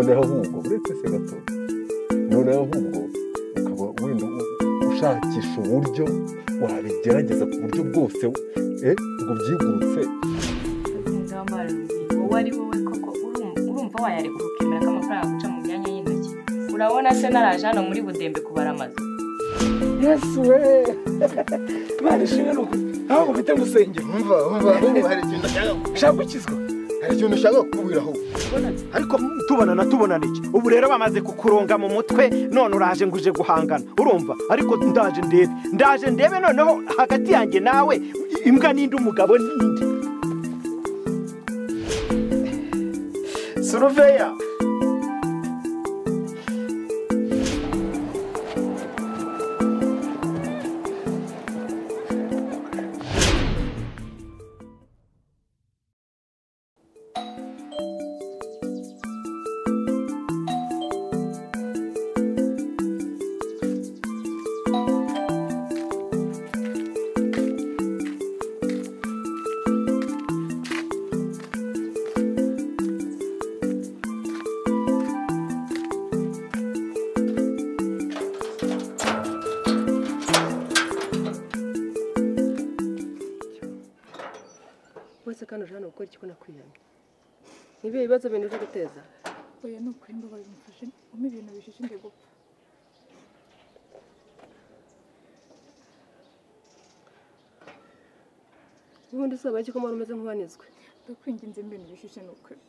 noneho ahubwo uretse se gato noneho ahubwo ukaba wenda ushakisha uburyo wabigerageza ku buryo bwose ngo byigurutse wowe ari wowe koko urumva wayareka ukemera ko amafaranga guca mu myanya y'intoki urabona se naraje hano muri budembe kubara amazu yesu we Imana ishimwe nuko ntabwo mfite gusengera umva hari ikintu ushaka gukizwa hari ikintu ushaka kubwiraho ariko tubonana iki ubu rero bamaze kukuronga mu mutwe none uraje ngo uje guhangana urumva ariko ndaje ndebe noneho hagati yanjye nawe imbwa n'indi umugabo n'indi Suruveya kandi uje hano gukora iki ko nakwiyamye nibihe bibazo bintu uje guteza oya ni ukuri mbabaye mufashe umpa ibintu bishishe ndi gupfa ubundi saba iki ko mwari umeze nk'ubanizwe ndakwinginze ibintu bishishe ni ukuri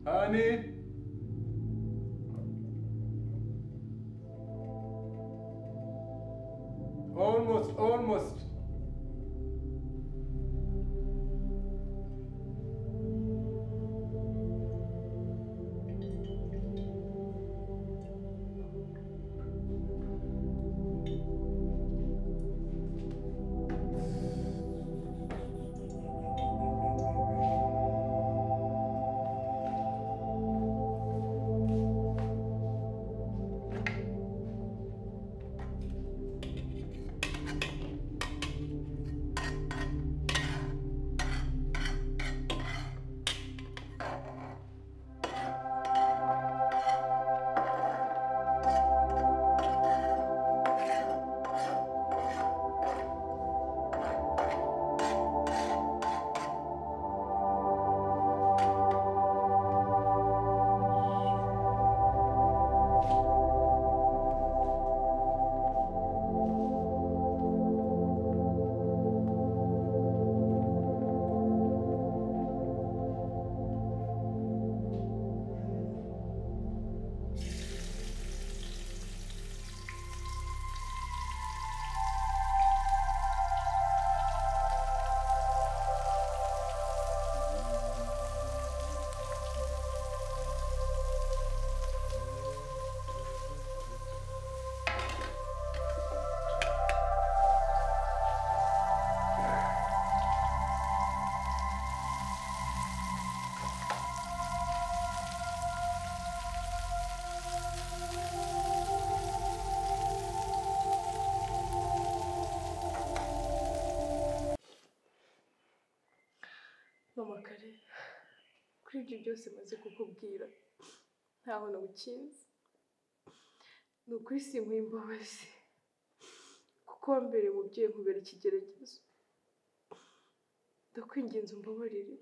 Honey. Almost. Mama kare kuri ibyo byose maze kukubwira ntaho nawukinze ni ukuri sinkwiye imbabazi kuko wambere mubyeyi nkubera ikigeragezo ndakwinginze umbabarire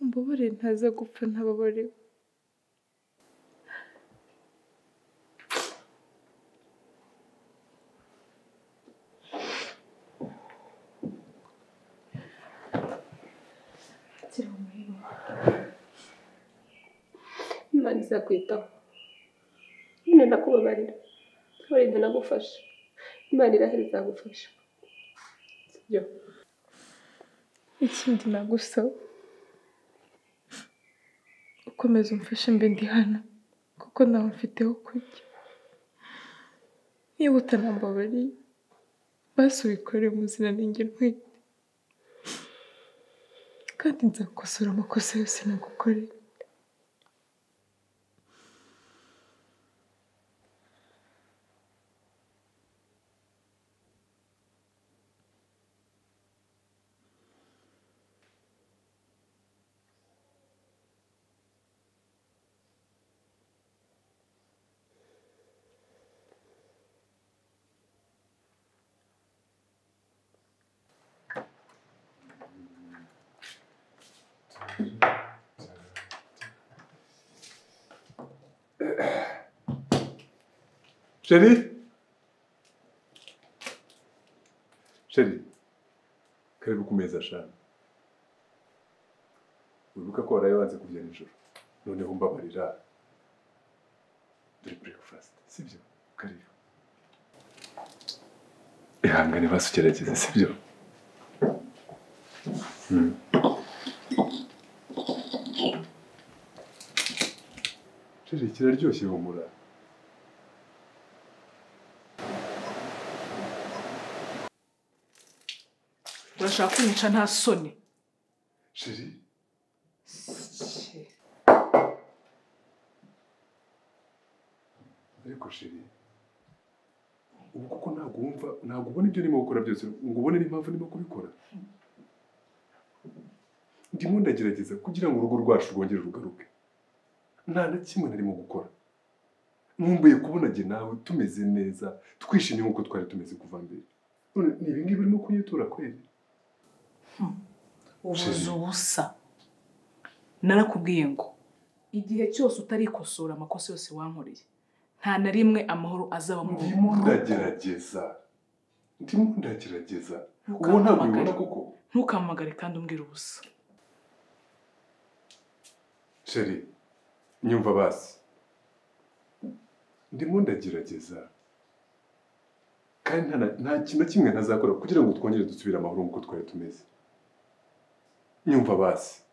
umbabarire ntaza gupfa ntababariwe Imana izakwitaho nyine ndakubabarira nturinda nagufasha Imana irahari izagufasha sibyo ikindi nagusaba ukomeza umfashe mbe ndi hano kuko nawe mfiteho kujya niba utanambabariye basi ubikore mu ziranenge ntwite kandi nzakosora amakosa yose nagukoreye. Sheri, karibu ku meza shana. Wibuka ko waraye wanze kurya nijoro. Noneho mbabarira. Dore breakfast, sibyo? Karibu. Ihangane basugerageze, sibyo? Sheri, kiraryoshye humura. Urashaka kunyica nta soni. Sheri? Ariko Sheri, ubu kuko ntabwo ubona ibyo ndimo gukora byose, ngo ubone n'impamvu ndimo kubikora. Ndimo ndagerageza kugira ngo urugo rwacu rwongere rugaruke. Nta na kimwe narimo gukora. Nkumbuye kubona jye nawe tumeze neza, twishimye nk'uko twari tumeze kuva mbere. None ni ibi ngibi urimo kunyitura kweli? Ubuze ubusa. Narakubwiye ngo igihe cyose utarikosora amakosa yose wankoreye nta na rimwe amahoro azaba mu rugo. Ndimo ndagerageza. Uwo ntabwo ubibona koko? Ntukamagare kandi umbwira ubusa. Sheri, nyumva basi. Ndimo ndagerageza. Kandi nta kintu kimwe ntazakora kugira ngo twongere dusubire amahoro nk'uko twari tumeze. Nyumva basi.